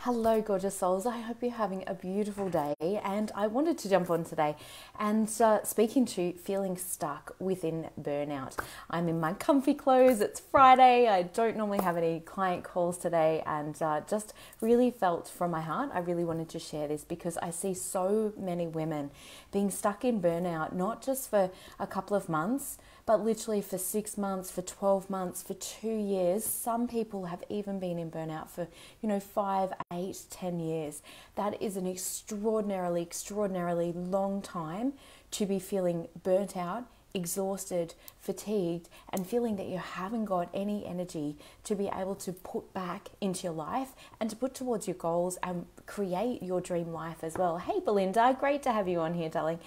Hello, gorgeous souls. I hope you're having a beautiful day. And I wanted to jump on today and speaking to feeling stuck within burnout. I'm in my comfy clothes. It's Friday. I don't normally have any client calls today, and just really felt from my heart. I really wanted to share this because I see so many women being stuck in burnout, not just for a couple of months, but literally for 6 months, for 12 months, for 2 years. Some people have even been in burnout for, 5, 8, 10 years. That is an extraordinarily long time to be feeling burnt out, exhausted, fatigued, and feeling that you haven't got any energy to be able to put back into your life and to put towards your goals and create your dream life as well. Hey, Belinda, great to have you on here, darling.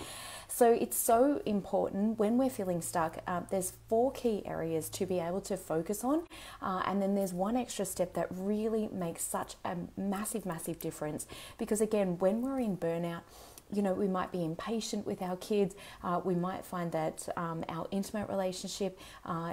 So it's so important when we're feeling stuck. There's 4 key areas to be able to focus on. And then there's one extra step that really makes such a massive difference. Because again, when we're in burnout, we might be impatient with our kids. We might find that our intimate relationship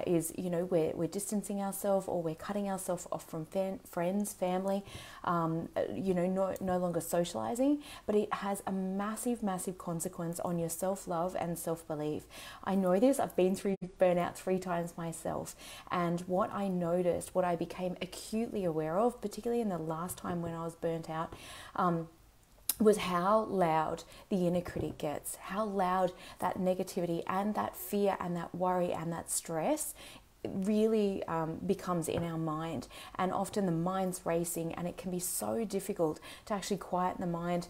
is, we're distancing ourselves, or we're cutting ourselves off from friends, family, no longer socializing. But it has a massive consequence on your self-love and self-belief. I know this. I've been through burnout 3 times myself. And what I noticed, what I became acutely aware of, particularly in the last time when I was burnt out, was how loud the inner critic gets, how loud that negativity and that fear and that worry and that stress really becomes in our mind. And often the mind's racing, and it can be so difficult to actually quieten the mind,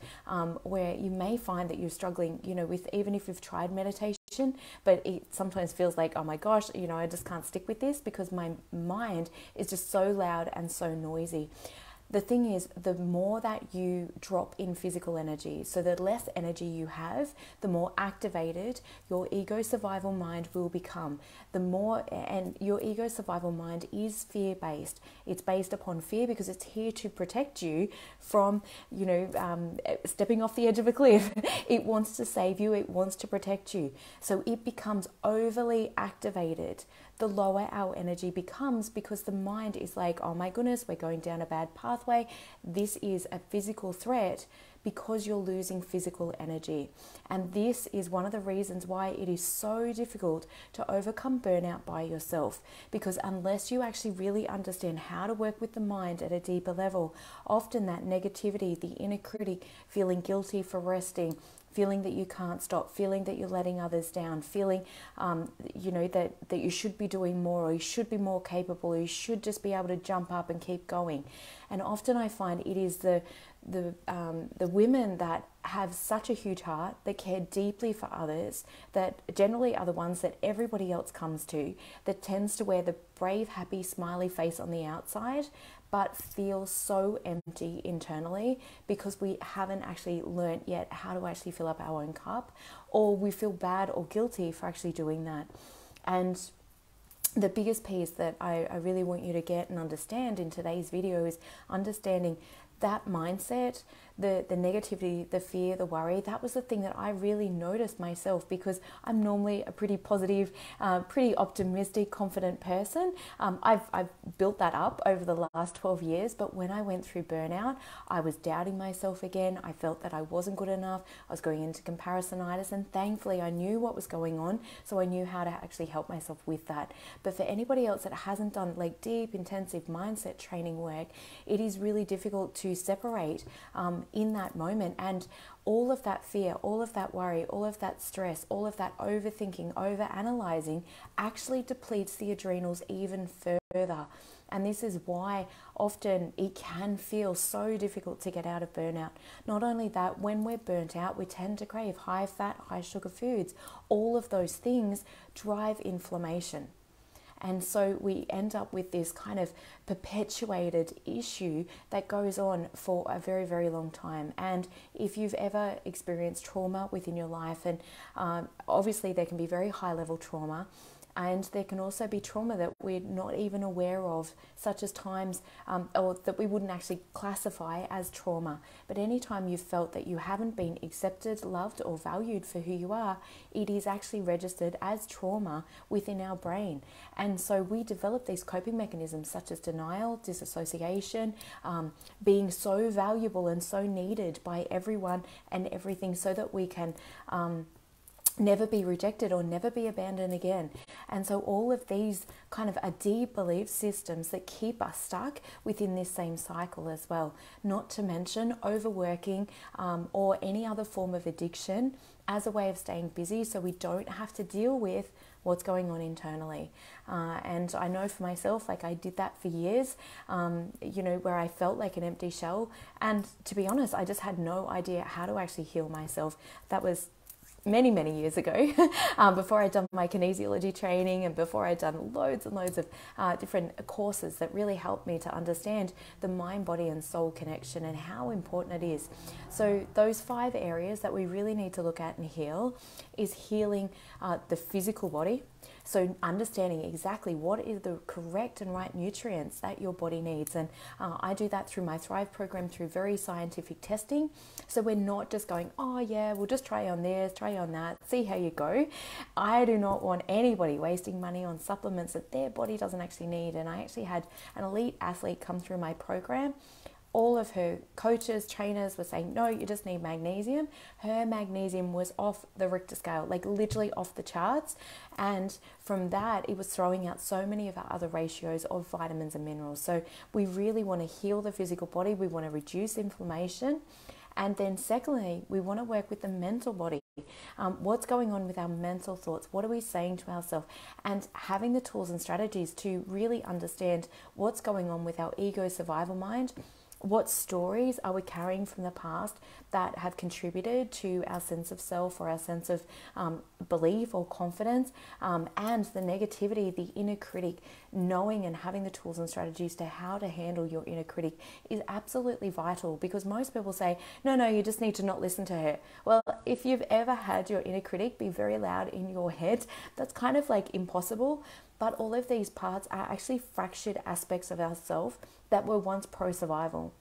where you may find that you're struggling, with, even if you've tried meditation, but it sometimes feels like, oh my gosh, I just can't stick with this because my mind is just so loud and so noisy. The thing is, the more that you drop in physical energy, so the less energy you have, the more activated your ego survival mind will become. And your ego survival mind is fear-based. It's based upon fear because it's here to protect you from, stepping off the edge of a cliff. It wants to save you. It wants to protect you. So it becomes overly activated the lower our energy becomes, because the mind is like, oh my goodness, we're going down a bad pathway. This is a physical threat, because you're losing physical energy. And this is one of the reasons why it is so difficult to overcome burnout by yourself, because unless you actually really understand how to work with the mind at a deeper level, often that negativity, the inner critic, feeling guilty for resting, feeling that you can't stop, feeling that you're letting others down, feeling, that you should be doing more, or you should be more capable, or you should just be able to jump up and keep going. And often I find it is the women that have such a huge heart, that care deeply for others, that generally are the ones that everybody else comes to, that tends to wear the brave, happy, smiley face on the outside, but feel so empty internally, because we haven't actually learnt yet how to actually fill up our own cup, or we feel bad or guilty for actually doing that. And the biggest piece that I really want you to get and understand in today's video is understanding that mindset, the negativity, the fear, the worry. That was the thing that I really noticed myself, because I'm normally a pretty positive, pretty optimistic, confident person. I've built that up over the last 12 years, but when I went through burnout, I was doubting myself again. I felt that I wasn't good enough. I was going into comparisonitis, and thankfully I knew what was going on, so I knew how to actually help myself with that. But for anybody else that hasn't done like deep, intensive mindset training work, it is really difficult to separate in that moment. And all of that fear, all of that worry, all of that stress, all of that overthinking, over-analyzing actually depletes the adrenals even further. And this is why often it can feel so difficult to get out of burnout. Not only that, when we're burnt out, we tend to crave high fat, high sugar foods. All of those things drive inflammation. And so we end up with this kind of perpetuated issue that goes on for a very long time. And if you've ever experienced trauma within your life, and obviously there can be very high level trauma, And there can also be trauma that we're not even aware of, such as times or that we wouldn't actually classify as trauma. But anytime you've felt that you haven't been accepted, loved, or valued for who you are, it is actually registered as trauma within our brain. And so we develop these coping mechanisms such as denial, disassociation, being so valuable and so needed by everyone and everything, so that we can never be rejected or never be abandoned again. And so all of these kind of are deep belief systems that keep us stuck within this same cycle as well. Not to mention overworking or any other form of addiction as a way of staying busy, so we don't have to deal with what's going on internally. And I know for myself, like I did that for years, where I felt like an empty shell. And to be honest, I just had no idea how to actually heal myself. That was many, many years ago, before I'd done my kinesiology training and before I'd done loads and loads of different courses that really helped me to understand the mind, body and soul connection and how important it is. So those 5 areas that we really need to look at and heal is healing the physical body. So understanding exactly what is the correct and right nutrients that your body needs. And I do that through my Thrive program, through very scientific testing. So we're not just going, oh yeah, we'll just try on this, try on that, see how you go. I do not want anybody wasting money on supplements that their body doesn't actually need. And I actually had an elite athlete come through my program. All of her coaches, trainers were saying, no, you just need magnesium. Her magnesium was off the Richter scale, like literally off the charts. And from that, it was throwing out so many of our other ratios of vitamins and minerals. So we really want to heal the physical body. We want to reduce inflammation. And then secondly, we want to work with the mental body. What's going on with our mental thoughts? What are we saying to ourselves? And having the tools and strategies to really understand what's going on with our ego survival mind. What stories are we carrying from the past that have contributed to our sense of self or our sense of belief or confidence, and the negativity, the inner critic. Knowing and having the tools and strategies to how to handle your inner critic is absolutely vital, because most people say, no, you just need to not listen to her. Well, if you've ever had your inner critic be very loud in your head, that's kind of like impossible. But all of these parts are actually fractured aspects of ourselves that were once pro-survival.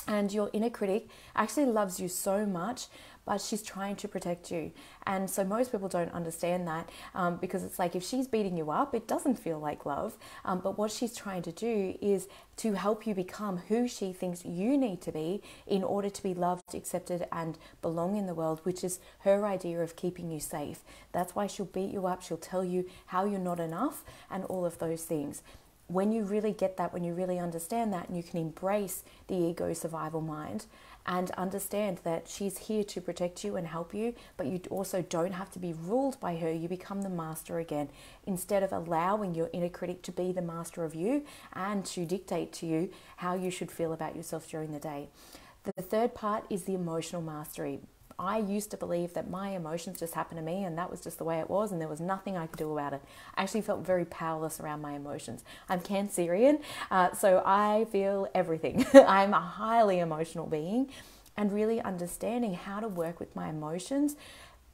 And your inner critic actually loves you so much, but she's trying to protect you. And so most people don't understand that, because it's like if she's beating you up, it doesn't feel like love. But what she's trying to do is to help you become who she thinks you need to be in order to be loved, accepted, and belong in the world, which is her idea of keeping you safe. That's why she'll beat you up. She'll tell you how you're not enough and all of those things. When you really get that, when you really understand that, and you can embrace the ego survival mind and understand that she's here to protect you and help you, but you also don't have to be ruled by her. You become the master again, instead of allowing your inner critic to be the master of you and to dictate to you how you should feel about yourself during the day. The third part is the emotional mastery. I used to believe that my emotions just happened to me and that was just the way it was and there was nothing I could do about it. I actually felt very powerless around my emotions. I'm Cancerian, so I feel everything. I'm a highly emotional being, and really understanding how to work with my emotions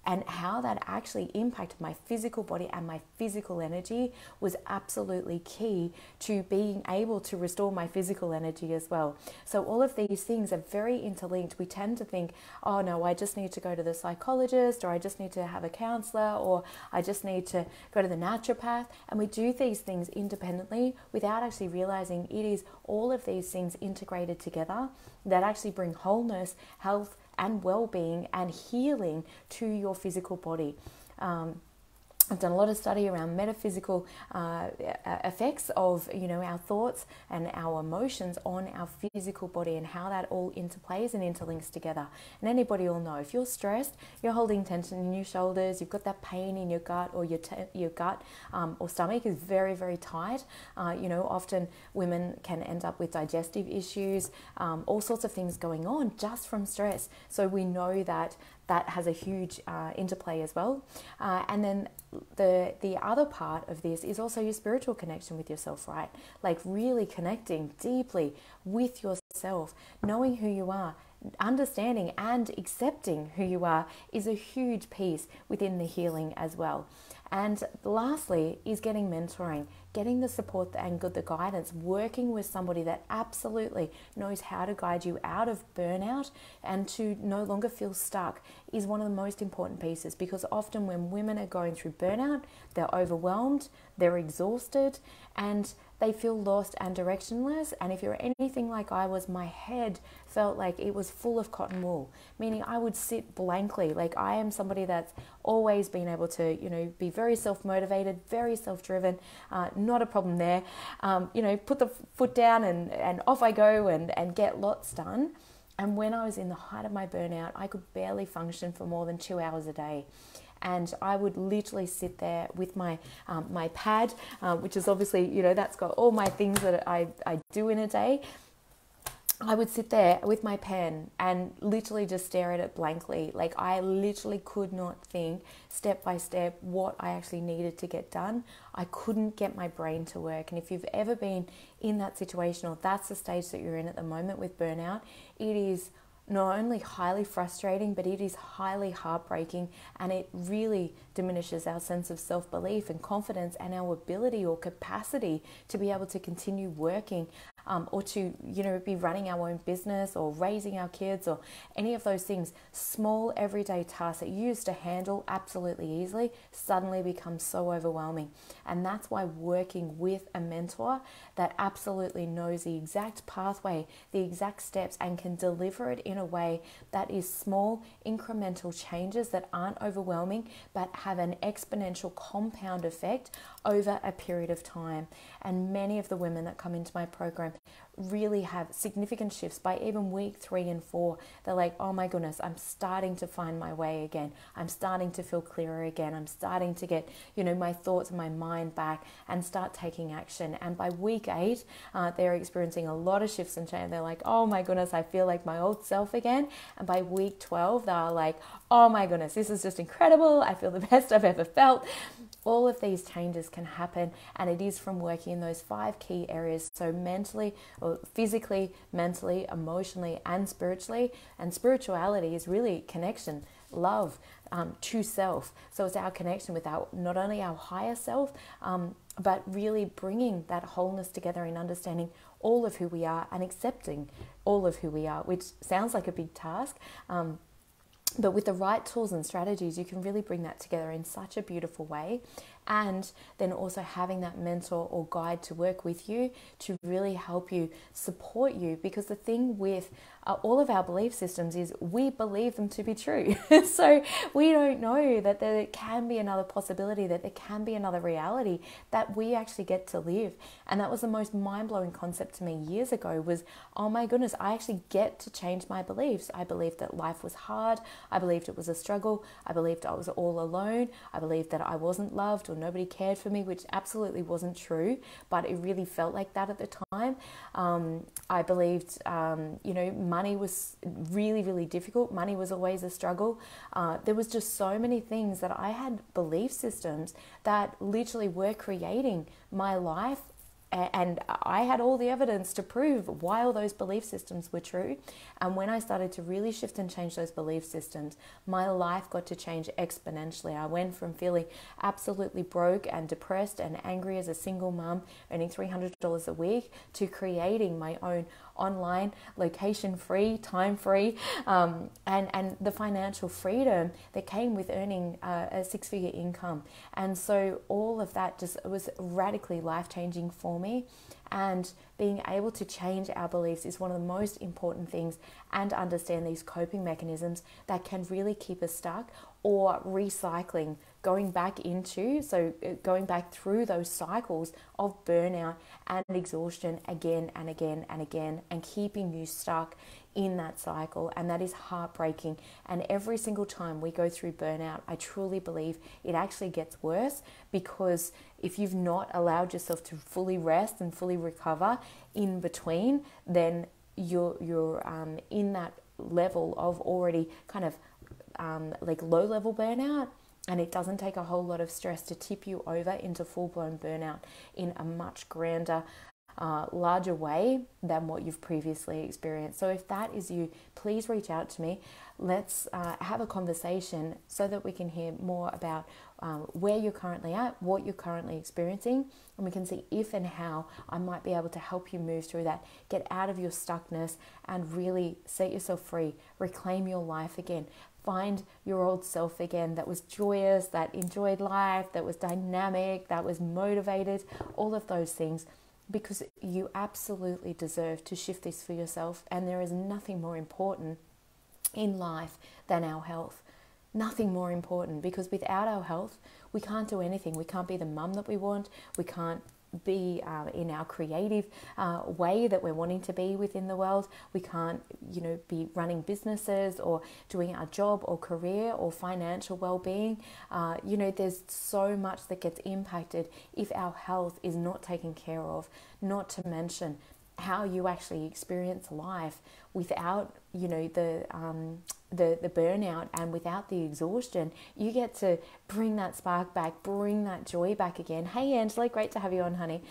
and how that actually impacted my physical body and my physical energy was absolutely key to being able to restore my physical energy as well. So all of these things are very interlinked. We tend to think, oh no, I just need to go to the psychologist, or I just need to have a counselor, or I just need to go to the naturopath. And we do these things independently without actually realizing it is all of these things integrated together that actually bring wholeness, health, and well-being and healing to your physical body. I've done a lot of study around metaphysical effects of, our thoughts and our emotions on our physical body and how that all interplays and interlinks together. And anybody will know, if you're stressed, you're holding tension in your shoulders, you've got that pain in your gut, or your gut or stomach is very, very tight. Often women can end up with digestive issues, all sorts of things going on just from stress. So we know that has a huge interplay as well. And then the other part of this is also your spiritual connection with yourself, right? Like really connecting deeply with yourself, knowing who you are, understanding and accepting who you are is a huge piece within the healing as well. And lastly is getting mentoring, getting the support and the guidance, working with somebody that absolutely knows how to guide you out of burnout and to no longer feel stuck is one of the most important pieces, because often when women are going through burnout, they're overwhelmed, they're exhausted, and they feel lost and directionless. And if you're anything like I was, my head felt like it was full of cotton wool, meaning I would sit blankly. Like, I am somebody that's always been able to, be very self-motivated, very self-driven, not a problem there. Put the foot down and off I go and get lots done. And when I was in the height of my burnout, I could barely function for more than 2 hours a day. And I would literally sit there with my my pad, which is obviously, that's got all my things that I do in a day. I would sit there with my pen and literally just stare at it blankly. Like, I literally could not think step by step what I actually needed to get done. I couldn't get my brain to work. And if you've ever been in that situation, or that's the stage that you're in at the moment with burnout, it is not only highly frustrating, but it is highly heartbreaking, and it really diminishes our sense of self-belief and confidence and our ability or capacity to be able to continue working, or to, be running our own business or raising our kids or any of those things. Small everyday tasks that you used to handle absolutely easily suddenly become so overwhelming. And that's why working with a mentor that absolutely knows the exact pathway, the exact steps, and can deliver it in a way that is small incremental changes that aren't overwhelming but have an exponential compound effect over a period of time. And many of the women that come into my program really have significant shifts by even week 3 and 4. They're like, oh my goodness, I'm starting to find my way again. I'm starting to feel clearer again. I'm starting to get, my thoughts and my mind back and start taking action. And by week 8, they're experiencing a lot of shifts and change. They're like, oh my goodness, I feel like my old self again. And by week 12, they're like, oh my goodness, this is just incredible. I feel the best I've ever felt. All of these changes can happen, and it is from working in those 5 key areas. So mentally, or physically, mentally, emotionally, and spiritually. And spirituality is really connection, love, to self. So it's our connection with not only our higher self, but really bringing that wholeness together in understanding all of who we are and accepting all of who we are, which sounds like a big task. But with the right tools and strategies, you can really bring that together in such a beautiful way. And then also having that mentor or guide to work with you to really help you, support you. Because the thing with all of our belief systems is we believe them to be true. So we don't know that there can be another possibility, that there can be another reality that we actually get to live. And that was the most mind-blowing concept to me years ago, was, oh my goodness, I actually get to change my beliefs. I believed that life was hard. I believed it was a struggle. I believed I was all alone. I believed that I wasn't loved or nobody cared for me, which absolutely wasn't true, but it really felt like that at the time. I believed, money was really, really difficult. Money was always a struggle. There was just so many things that I had belief systems that literally were creating my life. And I had all the evidence to prove why all those belief systems were true. And when I started to really shift and change those belief systems, my life got to change exponentially. I went from feeling absolutely broke and depressed and angry as a single mum, earning $300 a week, to creating my own online, location-free, time-free, and the financial freedom that came with earning a 6-figure income. And so all of that just was radically life-changing for me. And being able to change our beliefs is one of the most important things, and understand these coping mechanisms that can really keep us stuck, or recycling, going back through those cycles of burnout and exhaustion again and again and again, and keeping you stuck in that cycle. And that is heartbreaking. And every single time we go through burnout, I truly believe it actually gets worse, because if you've not allowed yourself to fully rest and fully recover in between, then you're in that level of already kind of like low level burnout. And it doesn't take a whole lot of stress to tip you over into full-blown burnout in a much grander larger way than what you've previously experienced. So if that is you, please reach out to me. Let's have a conversation so that we can hear more about where you're currently at, what you're currently experiencing, and we can see if and how I might be able to help you move through that, get out of your stuckness, and really set yourself free, reclaim your life again. Find your old self again that was joyous, that enjoyed life, that was dynamic, that was motivated, all of those things, because you absolutely deserve to shift this for yourself. And there is nothing more important in life than our health. Nothing more important, because without our health, we can't do anything. We can't be the mum that we want. We can't be in our creative way that we're wanting to be within the world. We can't, be running businesses or doing our job or career or financial well-being. There's so much that gets impacted if our health is not taken care of, not to mention how you actually experience life without, the burnout and without the exhaustion. You get to bring that spark back, bring that joy back again. Hey, Angela, great to have you on, honey.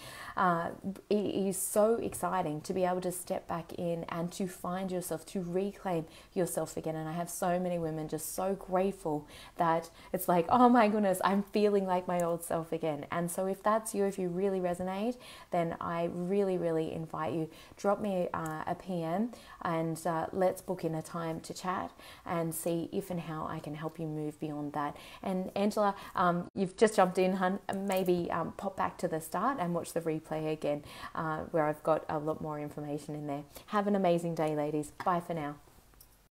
It is so exciting to be able to step back in and to find yourself, to reclaim yourself again. And I have so many women just so grateful that it's like, oh my goodness, I'm feeling like my old self again. And so if that's you, if you really resonate, then I really, really invite you, drop me a PM and let's book in a time to chat and see if and how I can help you move beyond that. And Angela, you've just jumped in, hun. Maybe pop back to the start and watch the replay again, where I've got a lot more information in there. Have an amazing day, ladies. Bye for now.